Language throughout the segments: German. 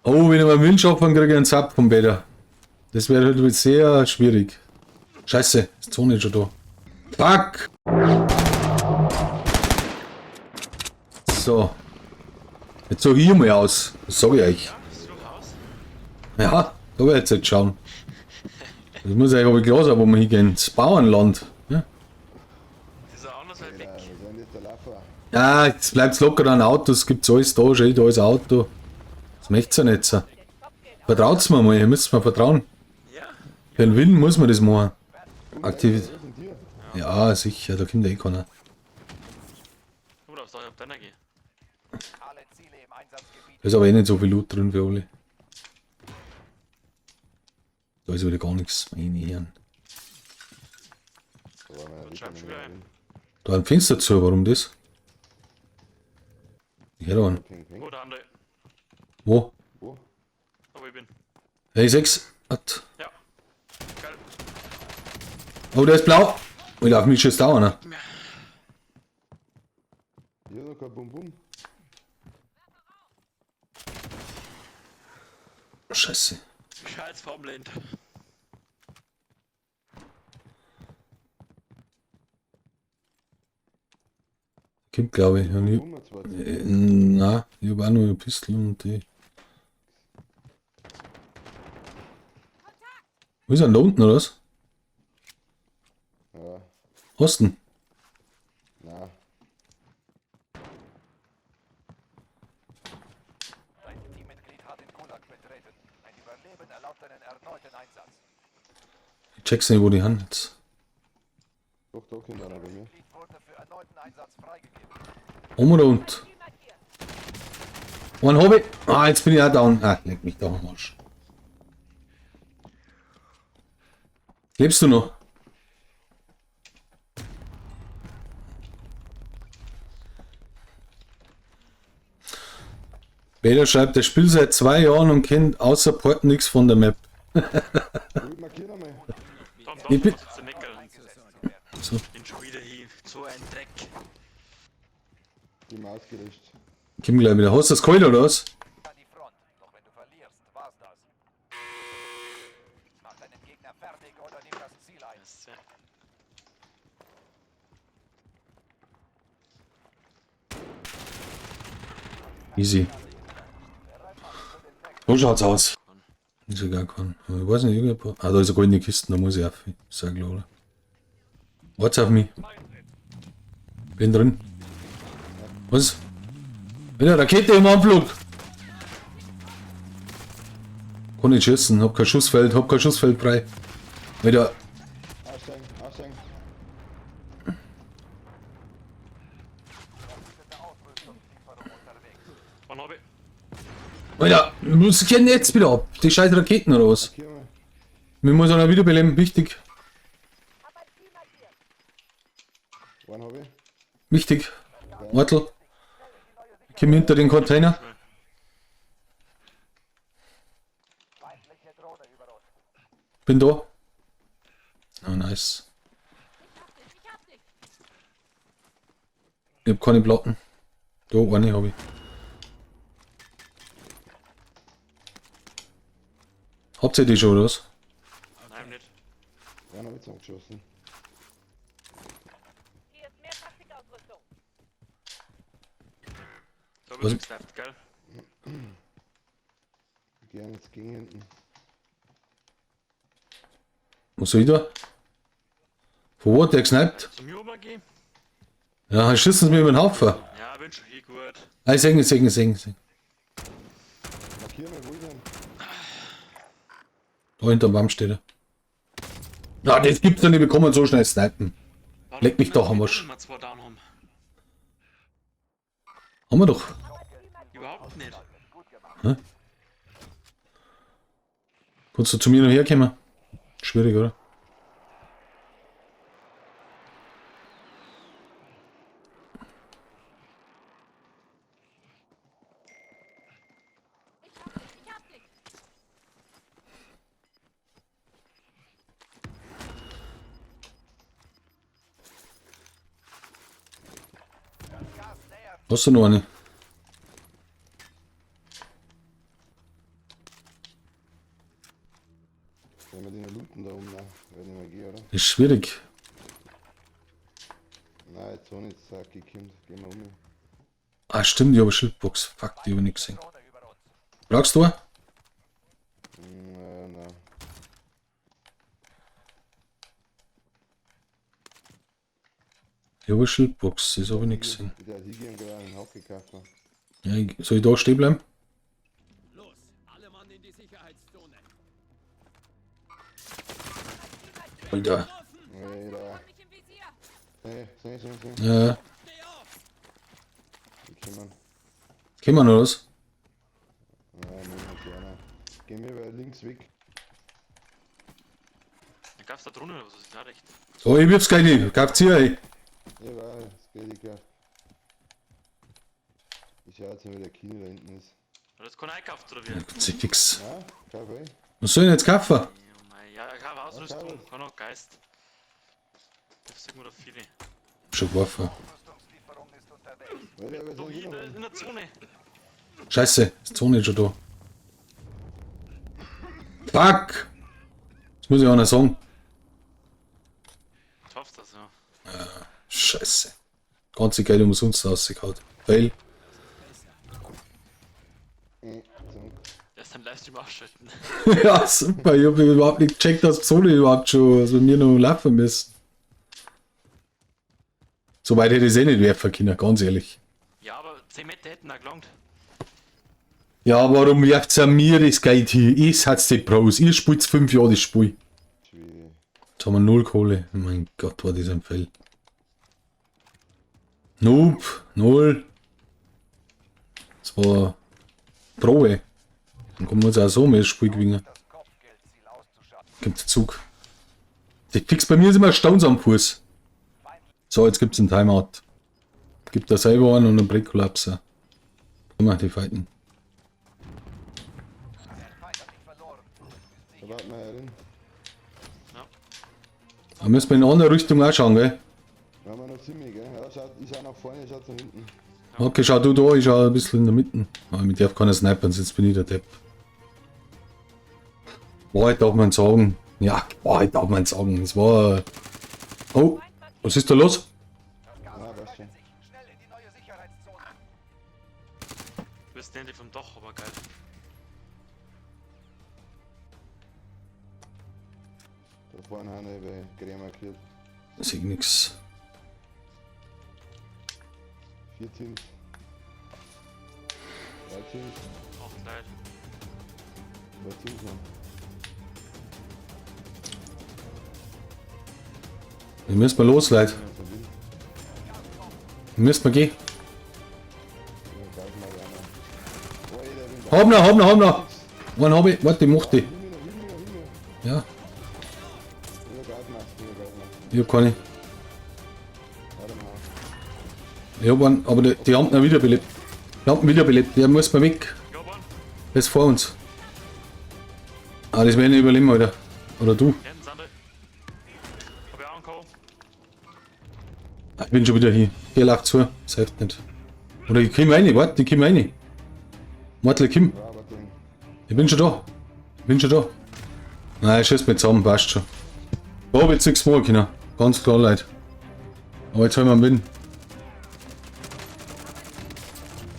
Oh, wenn ich mal Windschaffen kriege, ich einen Zap vom Bäder. Das wäre halt sehr schwierig. Scheiße, ist die Zone schon da. Fuck! So. Jetzt sag ich mal aus. Das sag ich euch. Ja, such aus. Ja, da werde ich jetzt schauen. Das muss eigentlich aber klar sein, wo wir hingehen. Das Bauernland. Ja, Das ist auch anders weit weg. Wir sind nicht der Laufer. ja jetzt bleibt locker an Autos. Gibt's alles da, schon da ist ein Auto. Das möcht's ja nicht sein. Vertraut's mir mal, ihr müsst mir vertrauen. Ja. Für den Willen muss man das machen. Aktivität. Wo sind die? Ja, sicher, da kommt eh keiner. Du darfst auch auf deiner gehen. Alle Ziele im Einsatzgebiet. Da ist aber eh nicht so viel Loot drin für alle. Da ist wieder gar nichts. Meine Herren. Da waren wir Und nicht schreib schon mehr wieder drin. Da ein Fenster zu, warum das? Ja, da an. Ping, ping. Oh, der andere. Wo? Wo? Aber ich bin. Hey, 6. Hat. Ja. Geil. Oh, der ist blau. Oh, ich darf mich schon dauern. Ne? Hier noch kein Bum Bum. Scheiße. Scheiß Formland. Kommt, glaube ich. Ja, Bum hat zwar na, ich habe auch nur eine Pistole und die. Wo ist er denn da unten, oder was? Ja, Osten. na. Dein Teammitglied hat den Gulag betreten. Ein Überleben erlaubt einen erneuten Einsatz. Ich check's nicht, wo die haben jetzt. Doch, da kommt einer bei mir. Mitglied wurde für erneuten Einsatz freigegeben. Um oder und? Ein Hobby. Ah, jetzt bin ich auch down. Ah, leck mich doch am Arsch. Lebst du noch? Peter schreibt, er spielt seit 2 Jahren und kennt außer Port nichts von der Map. Ich markiere einmal. Ich bin- Was ist der Mecker? So. Ich bin schon wieder hier. So ein Dreck. Die Maus gelöscht. Komm gleich wieder. Hast du das geholt oder was? An die Front. Doch wenn du verlierst, war's das. Mach deinen Gegner fertig oder nimm das Ziel ein. Das ist ja. Easy. So schaut's aus. Ist ja gar kein. Ich weiß nicht, irgendein. Ah, da ist eine goldene Kiste, da muss ich auf. Sag klar, oder? Wart's auf mich. Bin drin. Was? Wieder Rakete im Anflug. Kann nicht schießen, hab kein Schussfeld frei. Wieder. Aussteigen, aussteigen. Wann hab ich? Wieder. Was geht denn jetzt wieder ab? Die scheiß Raketen oder was? Markiere mal. Wir müssen auch wiederbeleben, wichtig. Einen habe ich. Wichtig. Wartel. Komm hinter den Container. Feindliche Drohne über uns. Bin da. Oh, nice. Ich hab keine Platten. Da, eine habe ich. Habt ihr die schon, oder was? Nein, nicht. Einen habe ich zusammengeschossen. Hier ist mehr Taktikausrüstung. Da Was? wird nichts left, gell? Gerne jetzt gegen hinten. Was soll ich da? Von wo hat der gesniped? Zum Juba gehen? Ja, schießen sie mir über den Haufen. Ja, bin schon hier gut. Ah, sing. Markiere mal, wo ich bin. Da hinterm Baum steht er. Ja, das gibt's doch nicht, wir kommen so schnell snipen. Warte, Leck mich doch am wir Arsch. mal 2 down haben. Haben wir doch. Überhaupt nicht. Kannst du zu mir noch herkommen? Schwierig, oder? Hast du noch eine? Wenn wir die noch looten da oben, ne? Wird nicht mehr gehen, oder? Ist schwierig. Nein, jetzt auch nicht, sag ich, gehen wir um. Ah, stimmt, ich habe eine Schildbox. Fuck, die habe ich nicht gesehen. Drohne über uns. Brauchst du? Nein. Ich habe eine Schildbox, das habe ich nicht gesehen. Der hat hingehen gerade einen Hauch gekauft. Ne? Ja, soll ich da stehen bleiben? Los, alle Mann in die Sicherheitszone. Alter. Nee, da. Nicht im Visier. Nee. Ja, Steh auf! Die kommen. können wir noch was? Nein, nehmen wir gerne. Gehen wir bei links weg. Dann gab's da drunter oder was, ist ja recht. So, ich wirf's gleich hin. Kauft hier, ey. Ja, das geht nicht gehabt. Ich schau jetzt mal, wie der Kino da hinten ist. Hat das keiner eingekauft oder wie? Ja, gibt's nicht fix. Ja, kauf eh. Was soll ich denn jetzt kaufen? Ja, mei, ja, ich habe Ausrüstung, Okay. kann auch Geist. Das sind da viele. Schon geworfen. Rüstungslieferung ist unterwegs. Weil wir Da sind hier noch. in der Zone. Scheiße, ist die Zone ist schon da. Fuck! Das muss ich auch noch sagen. Ich hoffe das, ja. Scheiße. Ganze Geld umsonst rausgehauen. Fail. Zunk. Der ist dann Livestream ausschalten. Ja, super. Ich habe überhaupt nicht gecheckt, dass Zone überhaupt schon, also mir noch laufen müssen. Soweit hätte ich es eh nicht werfen können, ganz ehrlich. Ja, aber 10 Meter hätten auch gelangt. Ja, warum werft ihr mir das Geld hier? Ich hat's die Pros. Ihr spielt 5 Jahre das Spiel. Schwierig. Jetzt haben wir 0 Kohle. Mein Gott, war das ein Fail. Noob, 0. Das war Probe. Dann kommen wir uns auch so mit das Spiel gewinnen. Das Kopfgeldziel auszuschalten. Gibt der Zug. Die fix bei mir ist immer Stauns am Fuß. So, jetzt gibt's einen Timeout. Gibt da selber einen und einen Breakkollapser. Immer die fighten. Der Feind hat dich verloren. Da warten wir herin. Da müssen wir in eine andere Richtung auch schauen, gell? Da haben wir noch ziemlich, gell? Ja, schaut, ich schau nach vorne, schaut nach hinten. Okay, schau du da, ich schau ein bisschen in der Mitte. Aber mit darf keiner snipern, sonst bin ich der Depp. Wahrheit darf man sagen. Ja, Wahrheit darf man sagen. Es war... Oh, was ist da los? Das Gas Ja, das verbreitet schon. sich. Schnell in die neue Sicherheitszone. Du bist endlich vom Dach, aber geil. Da vorne haben wir grün markiert. Da sehe ich nix. 4 Teams. 3 Teams. 8 Leute. 2 Teams noch. Wir müssen mal los, Leute. Ja, so will. Wir müssen mal gehen. Ja, gleich mal einer. Oh, ey, der will Hab noch. Wann hab ich? Warte, ich mach die. Hilf mir. Ja, Ja, Geist machst du, ich hab keine. Warte mal. Ich hab einen, aber die haben ihn wiederbelebt. Die haben ihn wiederbelebt. Der muss mal weg. Ich hab einen. Der ist vor uns. Ah, das werden wir überleben, Alter. Oder du. Hinten sind die. Hab ich auch einen K.O. Ah, ich bin schon wieder hier. Der lacht zu. Das hilft nicht. Oder ich komm rein. Warte, ich komm rein. Warte, Kim. Ja, aber den. Ich bin schon da. Ich bin schon da. Nein, schießt mich zusammen. Passt schon. Da hab ich jetzt nichts machen können. Ganz klar, Leute. Aber jetzt haben wir einen Win.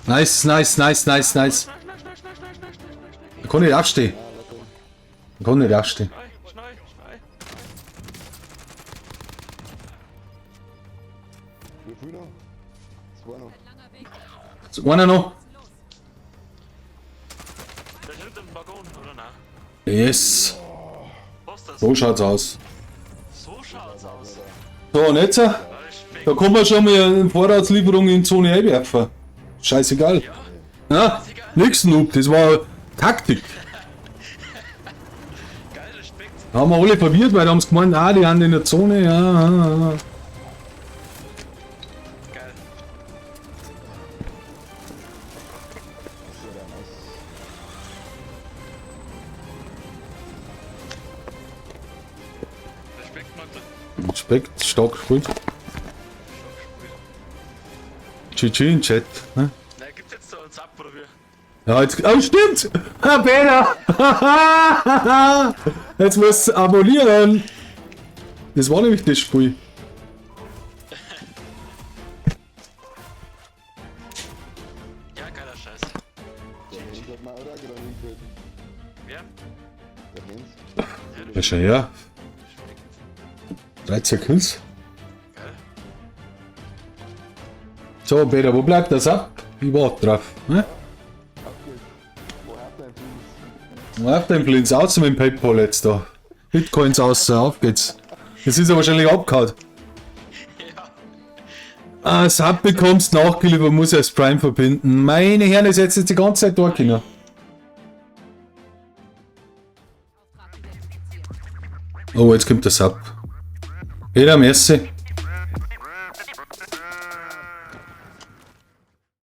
Nice, nice, nice, nice, nice. Ich kann nicht aufstehen. Ich kann nicht aufstehen. Schnell, schnell. Wie viel noch? 2 noch. So, einer noch. Der ist hinten im Waggon, oder nein? Yes. Was ist das? So schaut's aus. So schaut's aus. So, und jetzt? Da Respekt. kann man schon mal eine Vorratslieferung in die Zone einwerfen. Scheißegal. Ja, nix Noob, das war Taktik. Geil, Respekt. Da haben wir alle verwirrt, weil da haben sie gemeint, ah, die haben in der Zone, ja. Geil. Respekt, Magda. Respekt, stark gespielt. GG in Chat. Ne? Na, gibt's jetzt so einen Zap oder wie? Ja, jetzt. Oh, stimmt! Ah, Peter! Jetzt musst du abonnieren. Das war nämlich das Spiel. Ja, geiler Scheiß. Der Hens hat mir auch da gerade hingehört. Wer? Der Hens. Ja, du Ja, schon ja. schmeckt. 13 Kills. Geil. So, Peter, wo bleibt das ab? Ich warte drauf. Ne? Abgeht. Wo hat dein Dienst? Auf den Blinz, aus mit dem Paypal jetzt da. Bitcoins aus, auf geht's. Das ist ja wahrscheinlich abgehauen. Ja. Ah, Sub bekommst nachgeliefert, muss ich als Prime verbinden. Meine Herren, ist jetzt die ganze Zeit da, Kinder. Oh, jetzt kommt der Sub. Peter, merci.